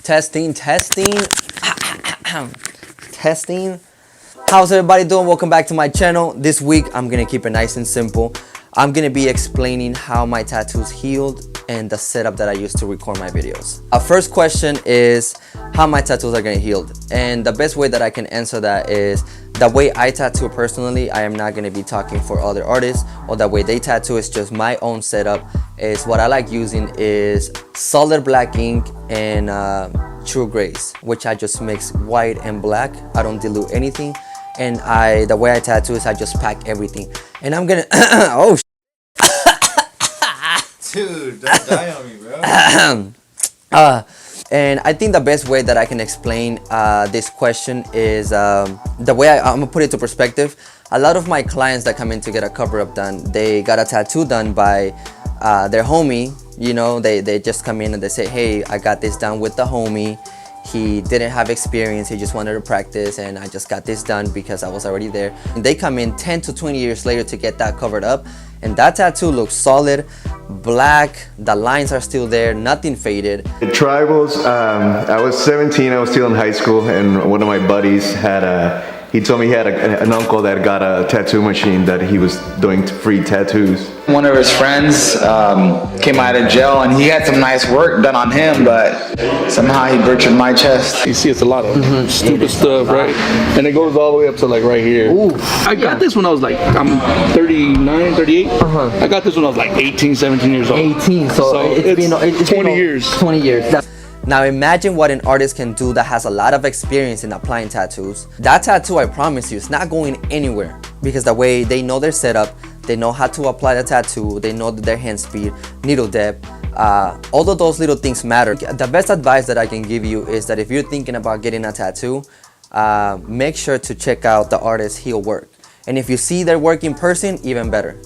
Testing. Testing. How's everybody doing? Welcome back to my channel. This week, I'm gonna keep it nice and simple. I'm gonna be explaining how my tattoos healed and the setup that I use to record my videos. Our first question is how my tattoos are gonna heal. And the best way that I can answer that is the way I tattoo personally. I am not gonna be talking for other artists or the way they tattoo. It's just my own setup. Is what I like using is solid black ink and true grays, which I just mix white and black. I don't dilute anything. And the way I tattoo is I just pack everything. And I'm gonna, oh, dude, don't die on me, bro. And I think the best way that I can explain this question is the way I'm gonna put it to perspective. A lot of my clients that come in to get a cover-up done, they got a tattoo done by their homie. You know, they just come in and they say, hey, I got this done with the homie. He didn't have experience, he just wanted to practice, and I just got this done because I was already there. And they come in 10 to 20 years later to get that covered up, and that tattoo looks solid, black, the lines are still there, nothing faded. The tribals, I was 17, I was still in high school, and one of my buddies he told me he had an uncle that got a tattoo machine that he was doing free tattoos. One of his friends came out of jail and he had some nice work done on him, but somehow he butchered my chest. You see it's a lot of stupid stuff, right? And it goes all the way up to like right here. Ooh, I got this when I was like, I'm 39, 38. I got this when I was like 18, 17 years old. 18, so it's 20 years. 20 years. Now imagine what an artist can do that has a lot of experience in applying tattoos. That tattoo, I promise you, it's not going anywhere because the way they know their setup, they know how to apply the tattoo, they know their hand speed, needle depth, all of those little things matter. The best advice that I can give you is that if you're thinking about getting a tattoo, make sure to check out the artist's heel work. And if you see their work in person, even better.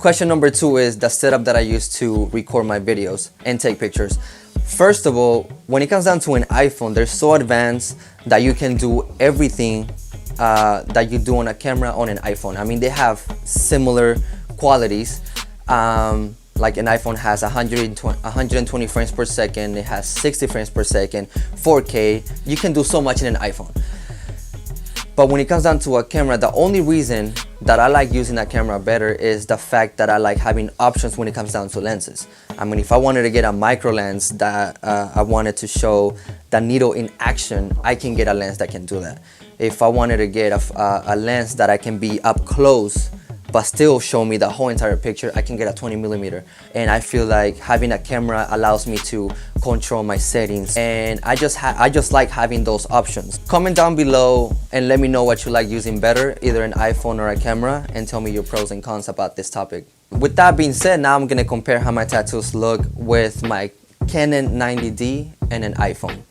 Question number 2 is the setup that I use to record my videos and take pictures. First of all, when it comes down to an iPhone, they're so advanced that you can do everything that you do on a camera on an iPhone. I mean, they have similar qualities. Like an iPhone has 120 frames per second, it has 60 frames per second, 4K. You can do so much in an iPhone. But when it comes down to a camera, the only reason that I like using that camera better is the fact that I like having options when it comes down to lenses. I mean, if I wanted to get a micro lens that I wanted to show the needle in action, I can get a lens that can do that. If I wanted to get a lens that I can be up close but still show me the whole entire picture, I can get a 20mm. And I feel like having a camera allows me to control my settings, and I just like having those options. Comment down below and let me know what you like using better, either an iPhone or a camera, and tell me your pros and cons about this topic. With that being said, now I'm gonna compare how my tattoos look with my Canon 90D and an iPhone.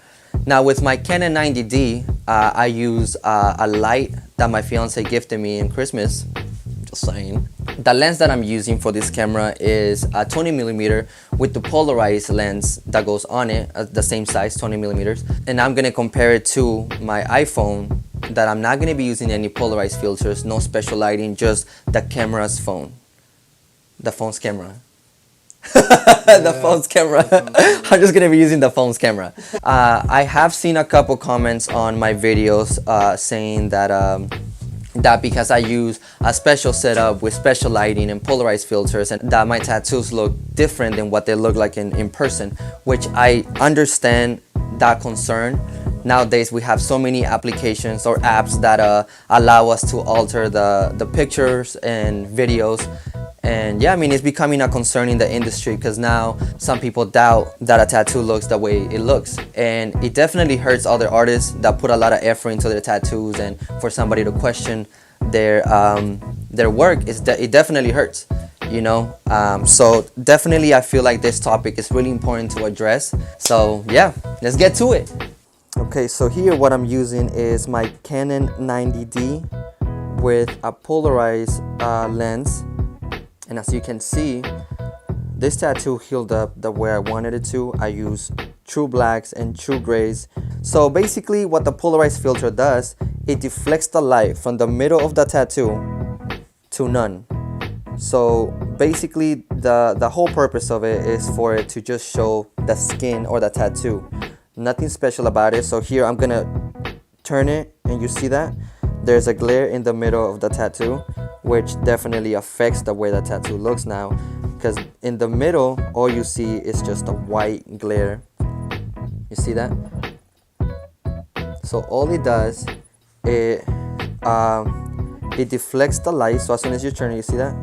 Now with my Canon 90D, I use a light that my fiance gifted me in Christmas. Just saying. The lens that I'm using for this camera is a 20mm with the polarized lens that goes on it, the same size, 20mm. And I'm gonna compare it to my iPhone that I'm not gonna be using any polarized filters, no special lighting, just the camera's phone. The phone's camera. The phone's camera. I'm just gonna be using the phone's camera. I have seen a couple comments on my videos saying that because I use a special setup with special lighting and polarized filters, and that my tattoos look different than what they look like in person, which I understand that concern. Nowadays we have so many applications or apps that allow us to alter the pictures and videos. And yeah, I mean, it's becoming a concern in the industry because now some people doubt that a tattoo looks the way it looks. And it definitely hurts other artists that put a lot of effort into their tattoos, and for somebody to question their work, it definitely hurts, you know. So definitely I feel like this topic is really important to address. So yeah, let's get to it. Okay, so here what I'm using is my Canon 90D with a polarized lens, and as you can see, this tattoo healed up the way I wanted it to. I use true blacks and true grays. So basically what the polarized filter does, it deflects the light from the middle of the tattoo to none. So basically the whole purpose of it is for it to just show the skin or the tattoo. Nothing special about it. So here I'm gonna turn it, and you see that there's a glare in the middle of the tattoo, which definitely affects the way the tattoo looks now, because in the middle all you see is just a white glare. You see that? So all it does, it deflects the light. So as soon as you turn it, you see that?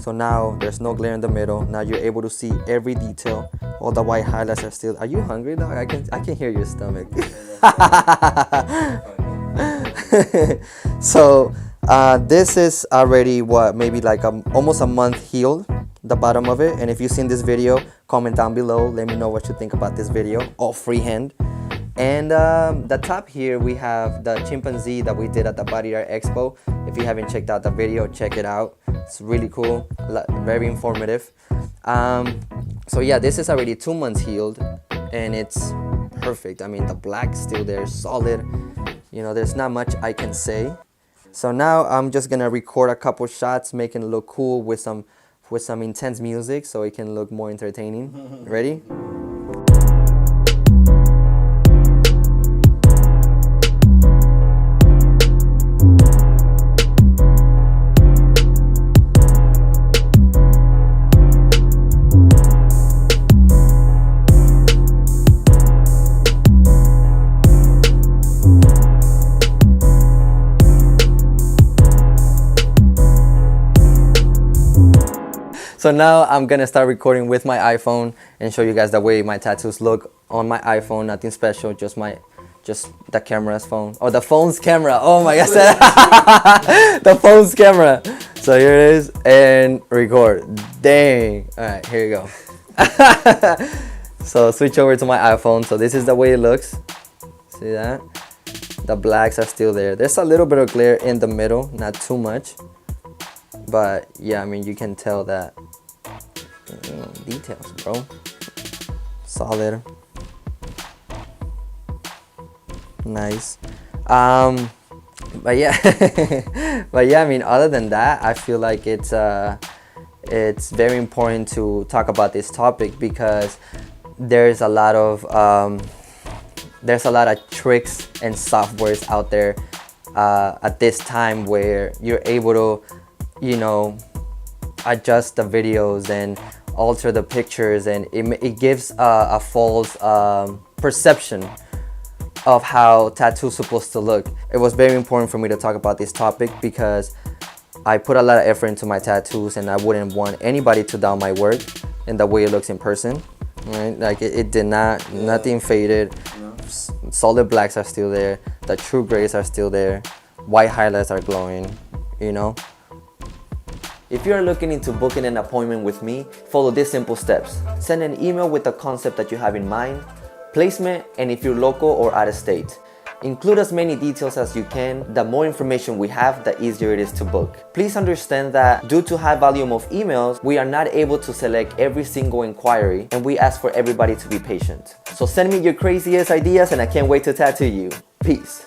So now there's no glare in the middle. Now you're able to see every detail. All the white highlights are still. Are you hungry, dog? I can hear your stomach. So this is already what, maybe like almost a month healed, the bottom of it. And if you've seen this video, comment down below. Let me know what you think about this video. All freehand. And the top here we have the chimpanzee that we did at the Body Art Expo. If you haven't checked out the video, check it out. It's really cool, very informative. So yeah, this is already 2 months healed, and it's perfect. I mean, the black's still there, solid. You know, there's not much I can say. So now I'm just gonna record a couple shots, making it look cool with some intense music, so it can look more entertaining. Ready? So now I'm gonna start recording with my iPhone and show you guys the way my tattoos look on my iPhone. Nothing special, just the camera's phone. Oh, the phone's camera. Oh my God, the phone's camera. So here it is, and record. Dang. All right, here you go. So switch over to my iPhone. So this is the way it looks. See that? The blacks are still there. There's a little bit of glare in the middle, not too much. But yeah, I mean, you can tell that details, bro. Solid. Nice. But yeah, I mean, other than that, I feel like it's very important to talk about this topic, because there's a lot of tricks and softwares out there at this time where you're able to, you know, adjust the videos and alter the pictures, and it gives a false perception of how tattoo's supposed to look. It was very important for me to talk about this topic because I put a lot of effort into my tattoos, and I wouldn't want anybody to doubt my work and the way it looks in person. Right? Like it did not, nothing faded. Solid blacks are still there. The true grays are still there. White highlights are glowing, you know. If you are looking into booking an appointment with me, follow these simple steps. Send an email with the concept that you have in mind, placement, and if you're local or out of state. Include as many details as you can. The more information we have, the easier it is to book. Please understand that due to high volume of emails, we are not able to select every single inquiry, and we ask for everybody to be patient. So send me your craziest ideas, and I can't wait to tattoo you. Peace.